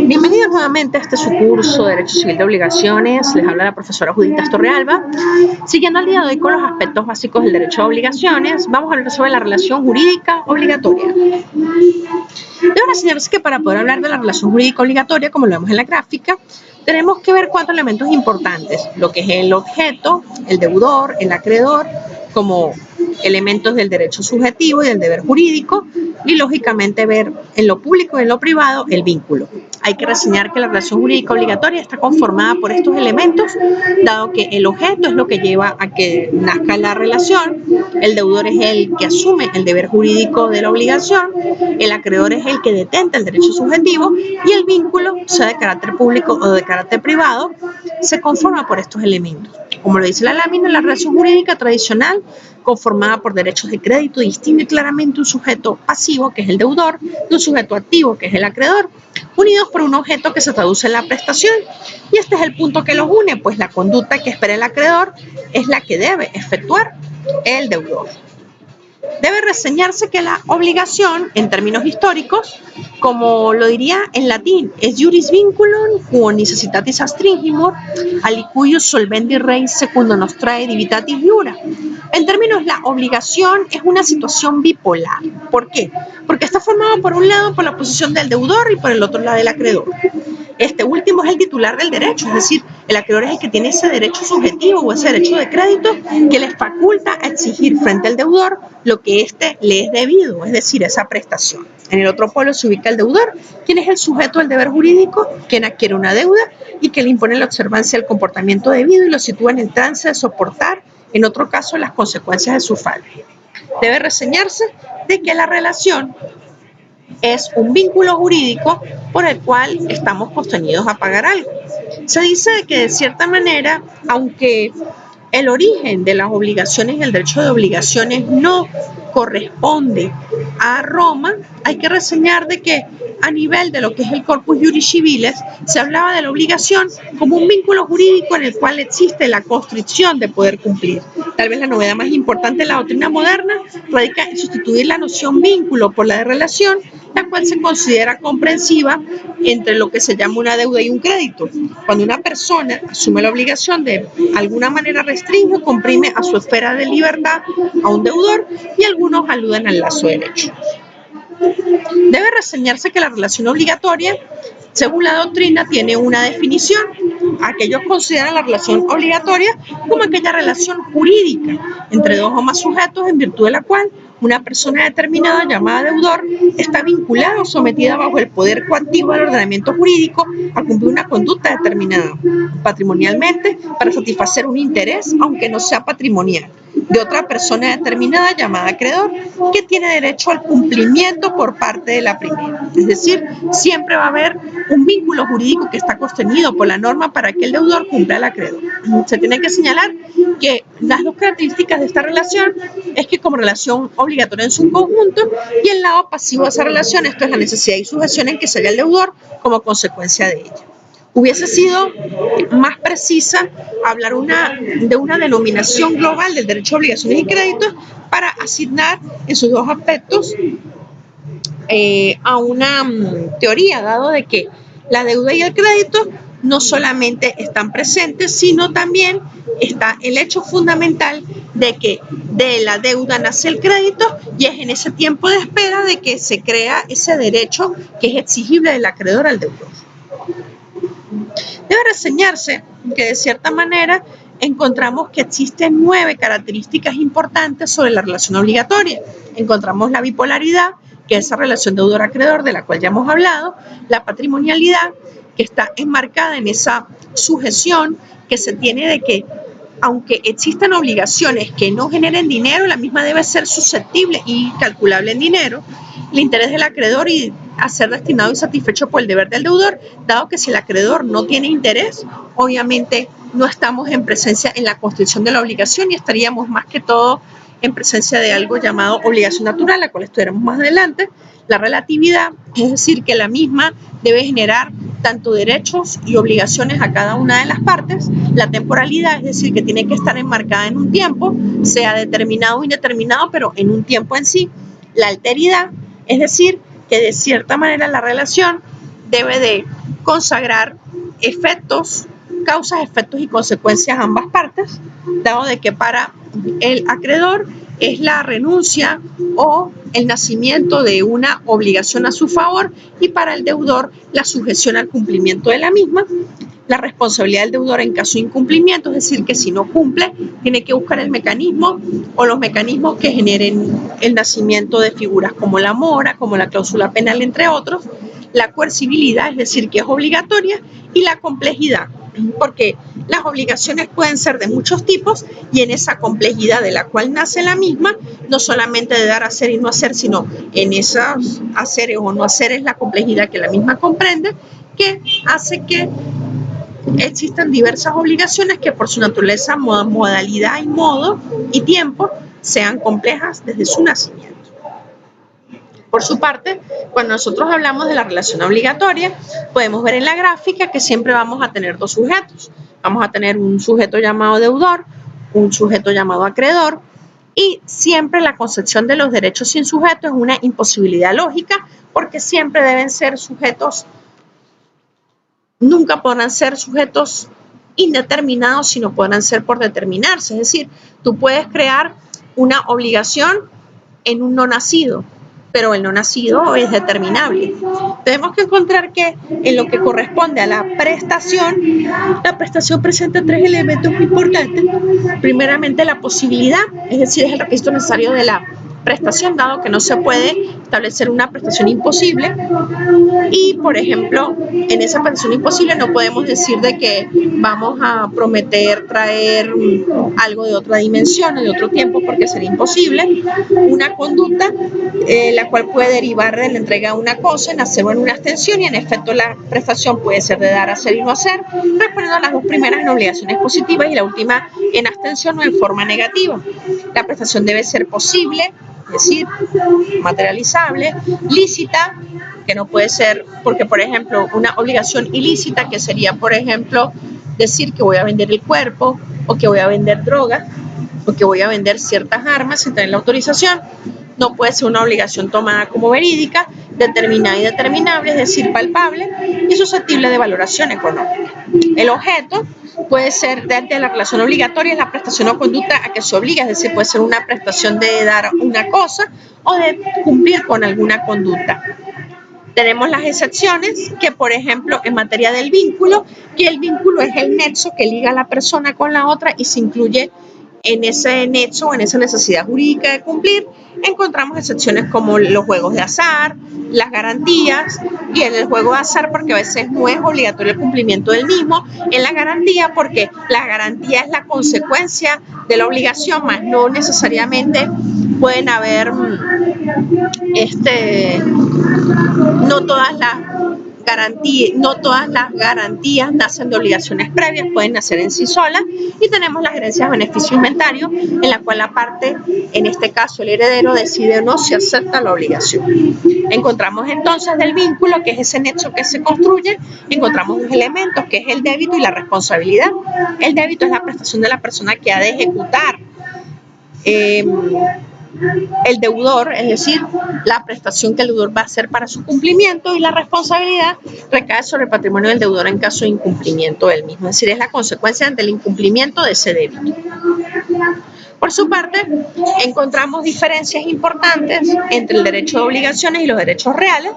Bienvenidos nuevamente a este su curso de Derecho Civil de Obligaciones. Les habla la profesora Judith Torrealba. Siguiendo al día de hoy con los aspectos básicos del derecho de obligaciones, vamos a hablar sobre la relación jurídica obligatoria. Debo enseñarles que para poder hablar de la relación jurídica obligatoria, como lo vemos en la gráfica, tenemos que ver 4 elementos importantes: lo que es el objeto, el deudor, el acreedor, como elementos del derecho subjetivo y del deber jurídico, y lógicamente ver en lo público y en lo privado el vínculo. Hay que reseñar que la relación jurídica obligatoria está conformada por estos elementos, dado que el objeto es lo que lleva a que nazca la relación, el deudor es el que asume el deber jurídico de la obligación, el acreedor es el que detenta el derecho subjetivo, y el vínculo, sea de carácter público o de carácter privado, se conforma por estos elementos. Como lo dice la lámina, la relación jurídica tradicional, conformada por derechos de crédito, distingue claramente un sujeto pasivo, que es el deudor, de un sujeto activo, que es el acreedor, unidos por un objeto que se traduce en la prestación. Y este es el punto que los une, pues la conducta que espera el acreedor es la que debe efectuar el deudor. Debe reseñarse que la obligación, en términos históricos, como lo diría en latín, es juris vinculum quo necessitatis astringimur, alicuius solvendi res secundo nostrae divitatis iura. En términos, la obligación es una situación bipolar. ¿Por qué? Porque está formada por un lado por la posición del deudor y por el otro lado del acreedor. Este último es el titular del derecho, es decir, el acreedor es el que tiene ese derecho subjetivo o ese derecho de crédito que le faculta a exigir frente al deudor lo que éste le es debido, es decir, esa prestación. En el otro polo se ubica el deudor, quien es el sujeto del deber jurídico, quien adquiere una deuda y que le impone la observancia del comportamiento debido y lo sitúa en el trance de soportar, en otro caso, las consecuencias de su falta. Debe reseñarse de que la relación es un vínculo jurídico por el cual estamos constreñidos a pagar algo. Se dice que de cierta manera, aunque el origen de las obligaciones y el derecho de obligaciones no corresponde a Roma, hay que reseñar de que a nivel de lo que es el Corpus Juris Civilis se hablaba de la obligación como un vínculo jurídico en el cual existe la constricción de poder cumplir. Tal vez la novedad más importante de la doctrina moderna radica en sustituir la noción vínculo por la de relación, la cual se considera comprensiva entre lo que se llama una deuda y un crédito. Cuando una persona asume la obligación de alguna manera restringe o comprime a su esfera de libertad a un deudor, y algunos aluden al lazo derecho. Debe reseñarse que la relación obligatoria, según la doctrina, tiene una definición. Aquellos consideran la relación obligatoria como aquella relación jurídica entre dos o más sujetos en virtud de la cual una persona determinada llamada deudor está vinculada o sometida bajo el poder coactivo del ordenamiento jurídico a cumplir una conducta determinada patrimonialmente para satisfacer un interés, aunque no sea patrimonial, de otra persona determinada llamada acreedor, que tiene derecho al cumplimiento por parte de la primera. Es decir, siempre va a haber un vínculo jurídico que está sostenido por la norma para que el deudor cumpla al acreedor. Se tiene que señalar que las dos características de esta relación es que como relación obligatoria en su conjunto, y el lado pasivo de esa relación, esto es la necesidad y sujeción en que se halla el deudor como consecuencia de ella. Hubiese sido más precisa hablar de una denominación global del derecho a obligaciones y créditos para asignar en sus dos aspectos a una teoría, dado de que la deuda y el crédito no solamente están presentes, sino también está el hecho fundamental de que de la deuda nace el crédito, y es en ese tiempo de espera de que se crea ese derecho que es exigible del acreedor al deudor. Debe reseñarse que de cierta manera encontramos que existen 9 características importantes sobre la relación obligatoria. Encontramos la bipolaridad, que es esa relación deudor-acreedor de la cual ya hemos hablado, la patrimonialidad, que está enmarcada en esa sujeción que se tiene de que aunque existan obligaciones que no generen dinero, la misma debe ser susceptible y calculable en dinero. El interés del acreedor y a ser destinado y satisfecho por el deber del deudor, dado que si el acreedor no tiene interés, obviamente no estamos en presencia en la constitución de la obligación y estaríamos más que todo en presencia de algo llamado obligación natural, la cual estudiaremos más adelante. La relatividad, es decir, que la misma debe generar tanto derechos y obligaciones a cada una de las partes. La temporalidad, es decir, que tiene que estar enmarcada en un tiempo, sea determinado o indeterminado, pero en un tiempo en sí. La alteridad, es decir, que de cierta manera la relación debe de consagrar efectos, causas, efectos y consecuencias a ambas partes, dado de que para el acreedor es la renuncia o el nacimiento de una obligación a su favor y para el deudor la sujeción al cumplimiento de la misma. La responsabilidad del deudor en caso de incumplimiento, es decir, que si no cumple, tiene que buscar el mecanismo o los mecanismos que generen el nacimiento de figuras como la mora, como la cláusula penal, entre otros. La coercibilidad, es decir, que es obligatoria, y la complejidad, porque las obligaciones pueden ser de muchos tipos y en esa complejidad de la cual nace la misma, no solamente de dar, hacer y no hacer, sino en esos haceres o no haceres la complejidad que la misma comprende, que hace que existan diversas obligaciones que por su naturaleza, modalidad y modo y tiempo sean complejas desde su nacimiento. Por su parte, cuando nosotros hablamos de la relación obligatoria, podemos ver en la gráfica que siempre vamos a tener dos sujetos. Vamos a tener un sujeto llamado deudor, un sujeto llamado acreedor, y siempre la concepción de los derechos sin sujeto es una imposibilidad lógica, porque siempre deben ser sujetos, nunca podrán ser sujetos indeterminados, sino podrán ser por determinarse. Es decir, tú puedes crear una obligación en un no nacido, pero el no nacido es determinable. Tenemos que encontrar que en lo que corresponde a la prestación presenta tres elementos muy importantes. Primeramente, la posibilidad, es decir, es el requisito necesario de la prestación, dado que no se puede establecer una prestación imposible. Y, por ejemplo, en esa prestación imposible no podemos decir de que vamos a prometer traer algo de otra dimensión o de otro tiempo, porque sería imposible. Una conducta la cual puede derivar de la entrega de una cosa en hacer o en una abstención, y en efecto la prestación puede ser de dar, hacer y no hacer, respondiendo a las dos primeras en obligaciones positivas y la última en abstención o en forma negativa. La prestación debe ser posible, es decir, materializable, lícita, que no puede ser, porque por ejemplo una obligación ilícita, que sería por ejemplo decir que voy a vender el cuerpo, o que voy a vender drogas, o que voy a vender ciertas armas sin tener la autorización, no puede ser una obligación tomada como verídica, determinada y determinable, es decir, palpable y susceptible de valoración económica. El objeto puede ser, de la relación obligatoria, es la prestación o conducta a que se obliga, es decir, puede ser una prestación de dar una cosa o de cumplir con alguna conducta. Tenemos las excepciones, que por ejemplo en materia del vínculo, que el vínculo es el nexo que liga a la persona con la otra y se incluye en ese nexo o en esa necesidad jurídica de cumplir. Encontramos excepciones como los juegos de azar, las garantías, y en el juego de azar porque a veces no es obligatorio el cumplimiento del mismo, en la garantía porque la garantía es la consecuencia de la obligación, más no necesariamente pueden haber no todas las garantías nacen de obligaciones previas, pueden nacer en sí solas. Y tenemos las herencias beneficio inventario, en la cual la parte, en este caso el heredero, decide o no si acepta la obligación. Encontramos entonces del vínculo, que es ese nexo que se construye, encontramos dos elementos, que es el débito y la responsabilidad. El débito es la prestación de la persona que ha de ejecutar el deudor, es decir, la prestación que el deudor va a hacer para su cumplimiento, y la responsabilidad recae sobre el patrimonio del deudor en caso de incumplimiento del mismo, es decir, es la consecuencia del incumplimiento de ese débito. Por su parte, encontramos diferencias importantes entre el derecho de obligaciones y los derechos reales.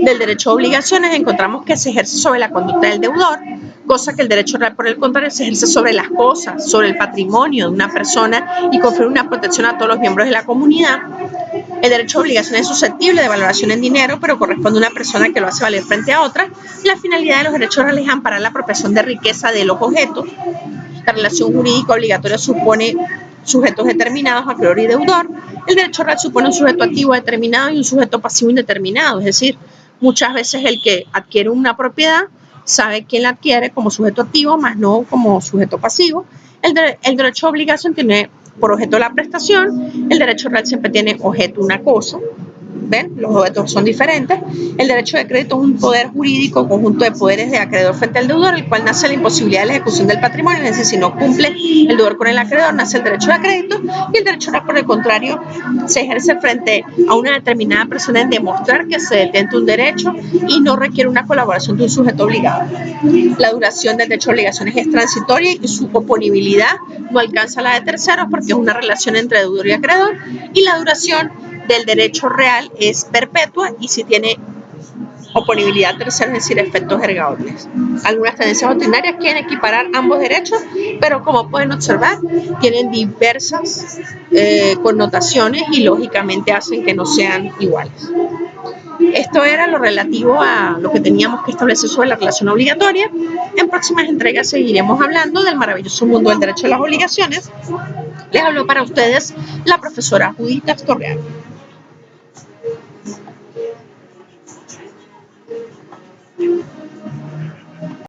Del derecho de obligaciones encontramos que se ejerce sobre la conducta del deudor, cosa que el derecho real, por el contrario, se ejerce sobre las cosas, sobre el patrimonio de una persona, y confiere una protección a todos los miembros de la comunidad. El derecho de obligación es susceptible de valoración en dinero, pero corresponde a una persona que lo hace valer frente a otra. La finalidad de los derechos reales es amparar la apropiación de riqueza de los objetos. La relación jurídica obligatoria supone sujetos determinados, acreedor y deudor. El derecho real supone un sujeto activo determinado y un sujeto pasivo indeterminado, es decir, muchas veces el que adquiere una propiedad sabe quién la adquiere como sujeto activo, más no como sujeto pasivo. El derecho de obligación tiene por objeto la prestación. El derecho real siempre tiene objeto una cosa. ¿Ven? Los objetos son diferentes. El derecho de crédito es un poder jurídico, conjunto de poderes de acreedor frente al deudor, el cual nace la imposibilidad de la ejecución del patrimonio. Es decir, si no cumple el deudor con el acreedor, nace el derecho de crédito. Y el derecho real, por el contrario, se ejerce frente a una determinada persona en demostrar que se detenta un derecho y no requiere una colaboración de un sujeto obligado. La duración del derecho de obligaciones es transitoria y su oponibilidad no alcanza la de terceros porque es una relación entre deudor y acreedor. Y la duración del derecho real es perpetua y si tiene oponibilidad tercera, es decir, efectos ergables. Algunas tendencias doctrinarias quieren equiparar ambos derechos, pero como pueden observar, tienen diversas connotaciones y lógicamente hacen que no sean iguales. Esto era lo relativo a lo que teníamos que establecer sobre la relación obligatoria. En próximas entregas seguiremos hablando del maravilloso mundo del derecho de las obligaciones. Les habló para ustedes la profesora Judith Astorreal.